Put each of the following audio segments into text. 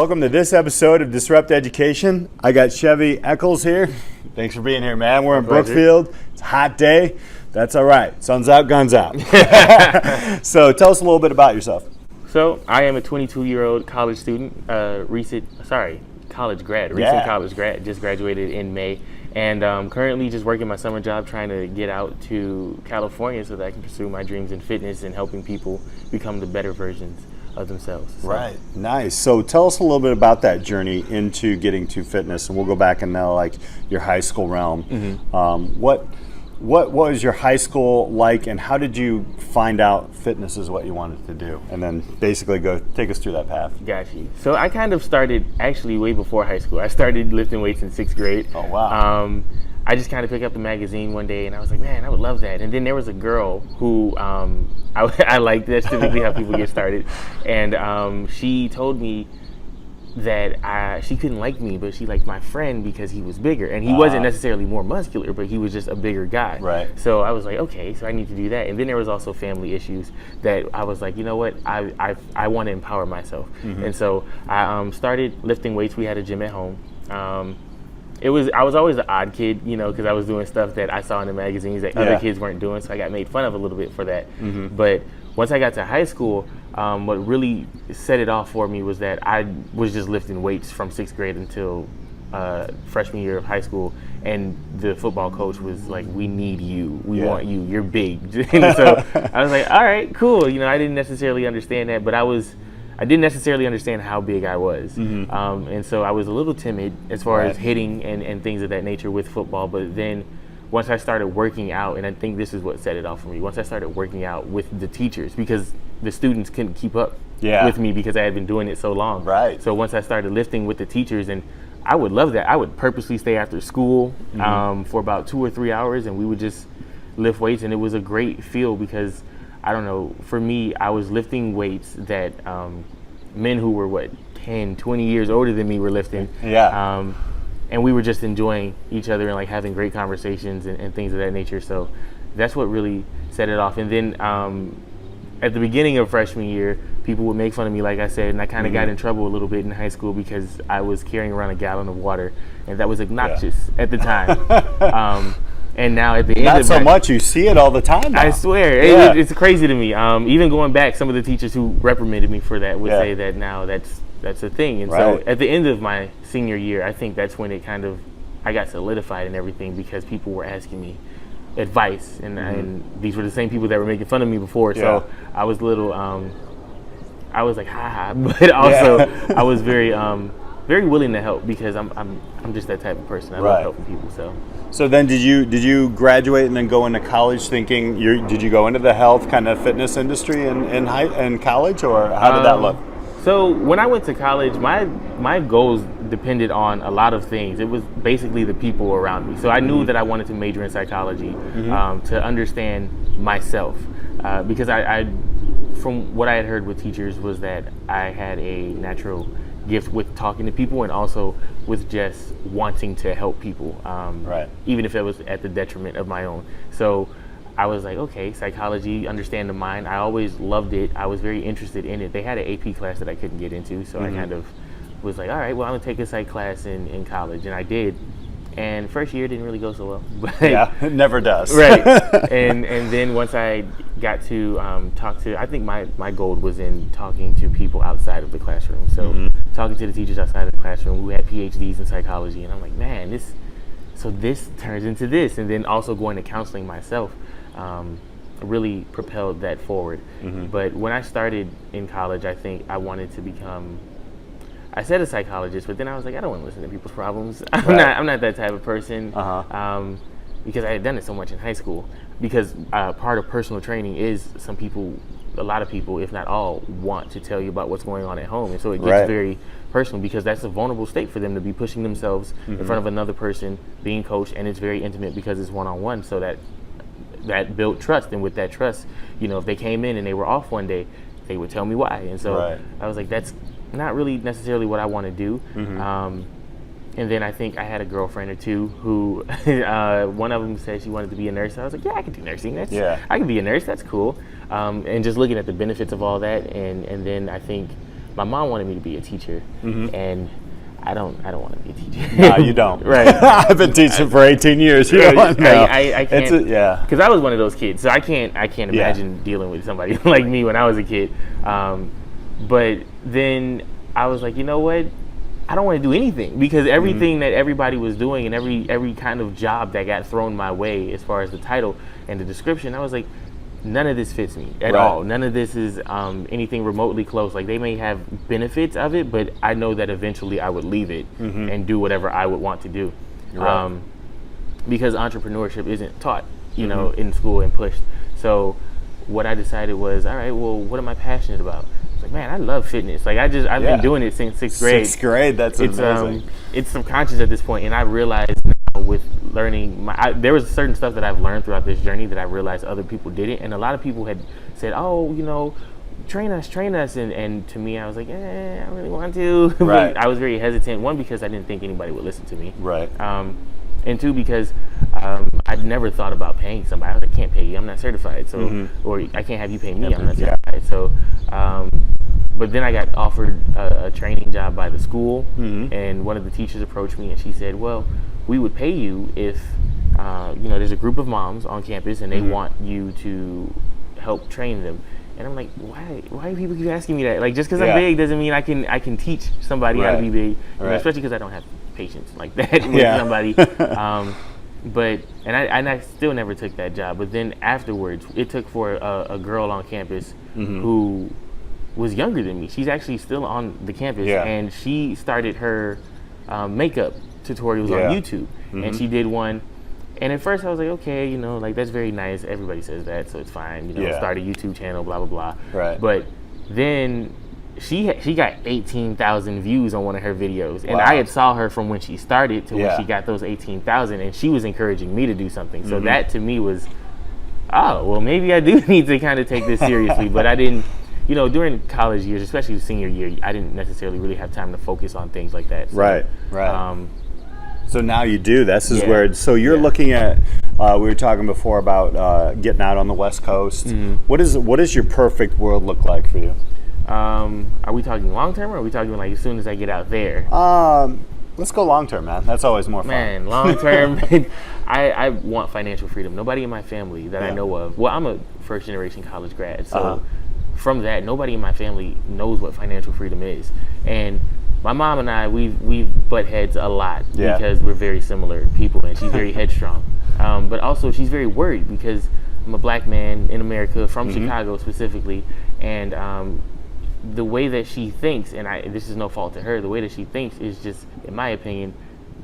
Welcome to this episode of Disrupt Education. I got Chevy Eccles here. Thanks for being here, man. We're in Brookfield. It's a hot day. That's all right. Sun's out, guns out. So tell us a little bit about yourself. So I am a 22-year-old college student, college grad, just graduated in May, and currently just working my summer job trying to get out to California so that I can pursue my dreams in fitness and helping people become the better versions of themselves. So. Right, nice. So tell us a little bit about that journey into getting to fitness, and we'll go back and now like your high school realm. Mm-hmm. What was your high school like, and how did you find out fitness is what you wanted to do? And then basically go take us through that path. Got you. So I kind of started actually way before high school. I started lifting weights in 6th grade. Oh, wow. I just kind of picked up the magazine one day and I was like, man, I would love that. And then there was a girl who I liked. That's typically how people get started. And she told me that she couldn't like me, but she liked my friend because he was bigger. And he wasn't necessarily more muscular, but he was just a bigger guy. Right. So I was like, okay, so I need to do that. And then there was also family issues that I was like, you know what, I want to empower myself. Mm-hmm. And so I started lifting weights. We had a gym at home. I was always the odd kid, you know, because I was doing stuff that I saw in the magazines that other kids weren't doing, so I got made fun of a little bit for that. Mm-hmm. But once I got to high school, what really set it off for me was that I was just lifting weights from 6th grade until freshman year of high school, and the football coach was like, we need you, we want you, you're big. So I was like, all right, cool. You know, I didn't necessarily understand that, but I didn't necessarily understand how big I was. Mm-hmm. And so I was a little timid as far as hitting and things of that nature with football. But then once I started working out, and I think this is what set it off for me, once I started working out with the teachers, because the students couldn't keep up with me because I had been doing it so long. Right. So once I started lifting with the teachers, and I would love that. I would purposely stay after school for about 2 or 3 hours, and we would just lift weights. And it was a great feel because, I don't know, for me, I was lifting weights that men who were, 10, 20 years older than me were lifting. Yeah. And we were just enjoying each other and like having great conversations and things of that nature. So that's what really set it off. And then at the beginning of freshman year, people would make fun of me, like I said, and I kind of got in trouble a little bit in high school because I was carrying around a gallon of water, and that was obnoxious at the time. And now at the end Not of so much, you see it all the time now. I swear, it's crazy to me. Even going back, some of the teachers who reprimanded me for that would say that now that's a thing. And so at the end of my senior year, I think that's when I got solidified and everything, because people were asking me advice, and these were the same people that were making fun of me before. So I was a little, I was like, ha, but also I was very willing to help because I'm just that type of person. I love helping people. So then did you graduate and then go into college thinking, did you go into the health kind of fitness industry in college, or how did that look? So when I went to college, my goals depended on a lot of things. It was basically the people around me. So I knew that I wanted to major in psychology to understand myself, because I from what I had heard with teachers was that I had a natural gift with talking to people, and also with just wanting to help people, even if it was at the detriment of my own. So I was like, okay, psychology, understand the mind. I always loved it. I was very interested in it. They had an AP class that I couldn't get into, so I kind of was like, all right, well, I'm gonna take a psych class in college, and I did. And first year didn't really go so well. But it never does. Right. And then once I got to talk to, I think my goal was in talking to people outside of the classroom. So talking to the teachers outside of the classroom who had PhDs in psychology, and I'm like, man, this turns into this. And then also going to counseling myself really propelled that forward. But when I started in college, I think I wanted to become, I said a psychologist, but then I was like, I don't want to listen to people's problems. I'm not that type of person, because I had done it so much in high school. Because part of personal training is a lot of people, if not all, want to tell you about what's going on at home. And so it gets very personal, because that's a vulnerable state for them to be pushing themselves in front of another person, being coached, and it's very intimate because it's one-on-one. So that built trust, and with that trust, you know, if they came in and they were off one day, they would tell me why. And so I was like, that's not really necessarily what I want to do. And then I think I had a girlfriend or two who, one of them said she wanted to be a nurse. I was like, yeah, I can do nursing. I can be a nurse. That's cool. And just looking at the benefits of all that, and then I think my mom wanted me to be a teacher, and I don't want to be a teacher. No, you don't. Right. I've been teaching for 18 years. You don't know. I can't. Yeah. Because I was one of those kids, so I can't imagine dealing with somebody like me when I was a kid. But then I was like, you know what? I don't want to do anything, because everything that everybody was doing and every kind of job that got thrown my way as far as the title and the description, I was like, none of this fits me at all. None of this is anything remotely close. Like, they may have benefits of it, but I know that eventually I would leave it and do whatever I would want to do. Right. Because entrepreneurship isn't taught, you know, in school and pushed. So what I decided was, all right, well, what am I passionate about? It's like, man, I love fitness. Like, I've been doing it since sixth grade. Sixth grade, that's amazing. It's subconscious at this point, and I realized now with learning, there was certain stuff that I've learned throughout this journey that I realized other people didn't, and a lot of people had said, oh, you know, train us, and to me, I was like, I don't really want to. Right. I was very hesitant. One, because I didn't think anybody would listen to me. Right. And two, because I'd never thought about paying somebody. I was like, I can't pay you, I'm not certified. So, or I can't have you pay me, I'm not certified. So, but then I got offered a training job by the school, and one of the teachers approached me and she said, well, we would pay you if, you know, there's a group of moms on campus and they want you to help train them. And I'm like, why do people keep asking me that? Like, just because I'm big doesn't mean I can teach somebody how to be big, you know, especially because I don't have patience like that with somebody. But I still never took that job. But then afterwards, it took for a girl on campus who was younger than me. She's actually still on the campus, and she started her makeup tutorials on YouTube, and she did one. And at first I was like, okay, you know, like, that's very nice. Everybody says that, so it's fine. You know, start a YouTube channel, blah blah blah. Right. But then she got 18,000 views on one of her videos, and I had saw her from when she started to when she got those 18,000, and she was encouraging me to do something. So that to me was, oh, well, maybe I do need to kind of take this seriously. But I didn't, you know, during college years, especially the senior year, I didn't necessarily really have time to focus on things like that. So, right. So now you do. This is where. So you're looking at. We were talking before about getting out on the West Coast. What does your perfect world look like for you? Are we talking long term, or are we talking like as soon as I get out there? Let's go long term, man. That's always more fun. Man, long term, I want financial freedom. Nobody in my family that I know of. Well, I'm a first generation college grad, so from that, nobody in my family knows what financial freedom is. And my mom and I, we've butt heads a lot because we're very similar people, and she's very headstrong. But also, she's very worried because I'm a black man in America from Chicago specifically, and the way that she thinks, and this is no fault to her, the way that she thinks is just, in my opinion,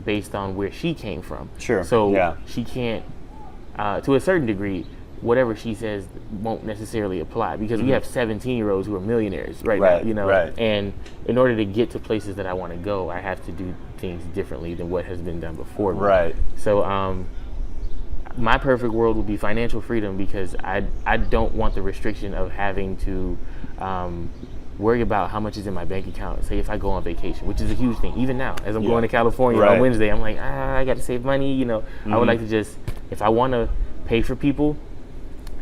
based on where she came from. Sure. So she can't, to a certain degree, whatever she says won't necessarily apply, because we have 17-year-olds who are millionaires right now, you know, and in order to get to places that I want to go, I have to do things differently than what has been done before me. Right. So my perfect world would be financial freedom, because I don't want the restriction of having to worry about how much is in my bank account. Say if I go on vacation, which is a huge thing. Even now, as I'm going to California on Wednesday, I'm like, I got to save money. You know, I would like to just, if I want to pay for people,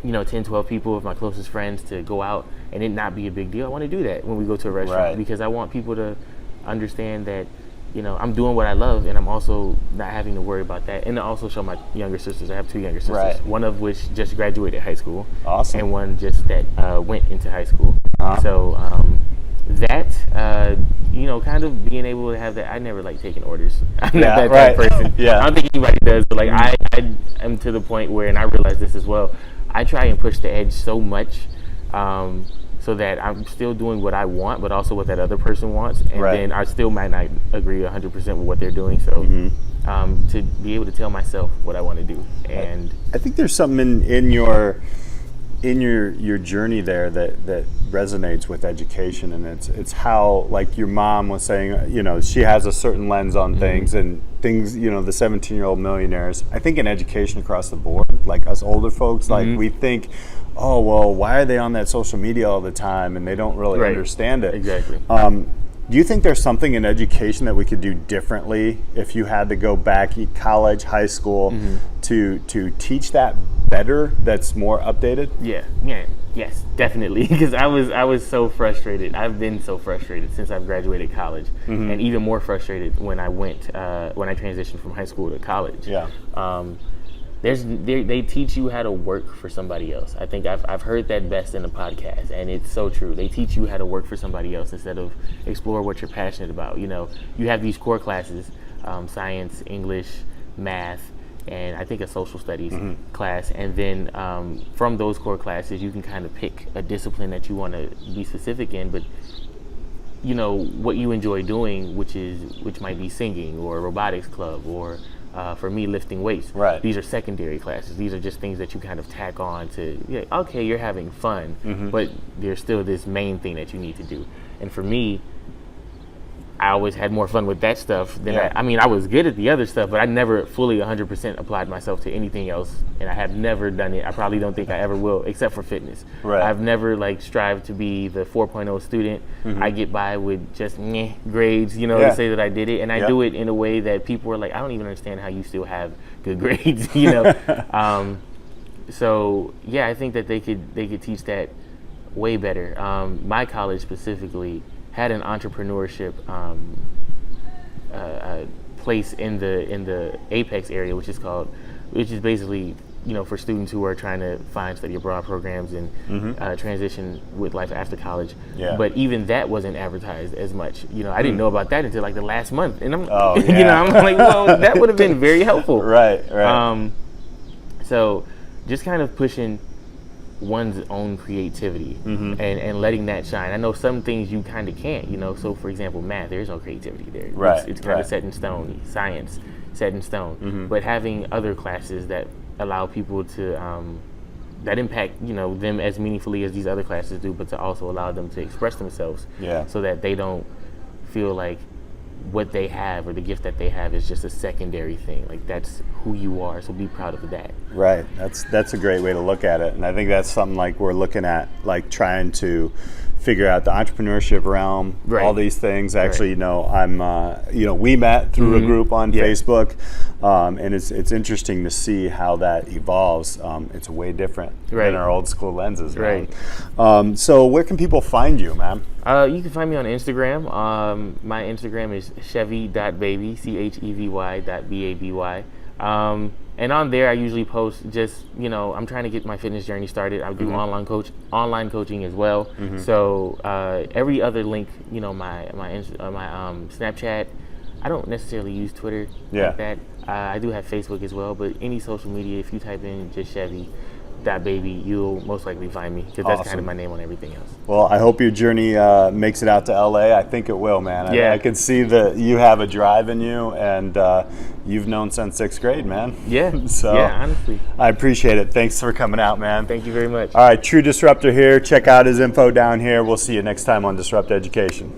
you know, 10, 12 people of my closest friends to go out and it not be a big deal, I want to do that when we go to a restaurant, because I want people to understand that, you know, I'm doing what I love, and I'm also not having to worry about that. And to also show my younger sisters, I have 2 younger sisters, one of which just graduated high school, and one just that went into high school. So that, you know, kind of being able to have that. I never like taking orders. I'm not that type of person. I don't think anybody does, but like I am to the point where, and I realize this as well, I try and push the edge so much so that I'm still doing what I want, but also what that other person wants. And then I still might not agree 100% with what they're doing. So to be able to tell myself what I want to do. And I think there's something in your journey there that resonates with education, and it's how, like your mom was saying, you know, she has a certain lens on things, and things, you know, the 17-year-old millionaires. I think in education across the board, like us older folks, like we think, oh, well, why are they on that social media all the time, and they don't really understand it. Exactly. Do you think there's something in education that we could do differently if you had to go back, college, high school, to teach that better? That's more updated. Yes, definitely. Because I was so frustrated. I've been so frustrated since I've graduated college, and even more frustrated when I transitioned from high school to college. Yeah. They teach you how to work for somebody else. I think I've heard that best in a podcast, and it's so true. They teach you how to work for somebody else instead of explore what you're passionate about. You know, you have these core classes, science, English, math, and I think a social studies class. And then from those core classes, you can kind of pick a discipline that you want to be specific in, but you know what you enjoy doing, which might be singing or robotics club or for me, lifting weights. Right. These are secondary classes. These are just things that you kind of tack on to, okay, you're having fun, but there's still this main thing that you need to do. And for me, I always had more fun with that stuff than I was good at the other stuff, but I never fully 100% applied myself to anything else, and I have never done it. I probably don't think I ever will, except for fitness. Right. I've never strived to be the 4.0 student. I get by with just grades, to say that I did it, and I do it in a way that people are like, I don't even understand how you still have good grades, So I think that they could teach that way better. My college specifically had an entrepreneurship place in the Apex area, which is basically for students who are trying to find study abroad programs and transition with life after college. Yeah. But even that wasn't advertised as much. I didn't know about that until the last month, and I'm I'm like, well, that would have been very helpful. Right. So just kind of pushing one's own creativity and letting that shine. I know some things you kind of can't, so for example, math, there's no creativity there. Right. It's kind of set in stone. Science, set in stone. But having other classes that allow people to, that impact, them as meaningfully as these other classes do, but to also allow them to express themselves so that they don't feel like what they have or the gift that they have is just a secondary thing. That's who you are, so be proud of that. Right. That's a great way to look at it, and I think that's something we're looking at, trying to figure out the entrepreneurship realm, all these things. Actually, we met through a group on Facebook, and it's interesting to see how that evolves. It's way different than our old school lenses. Right. So where can people find you, man? You can find me on Instagram. My Instagram is chevy.baby, chevy.baby. And on there, I usually post just, I'm trying to get my fitness journey started. I do online coaching as well. So every other link, my Snapchat. I don't necessarily use Twitter like that. I do have Facebook as well, but any social media, if you type in just Chevy.baby, you'll most likely find me, because that's kind of my name on everything else. Well, I hope your journey makes it out to LA. I think it will, man. I can see that you have a drive in you, and you've known since 6th grade, man. Yeah. So honestly, I appreciate it. Thanks for coming out, man. Thank you very much. All right, True Disruptor here. Check out his info down here. We'll see you next time on Disrupt Education.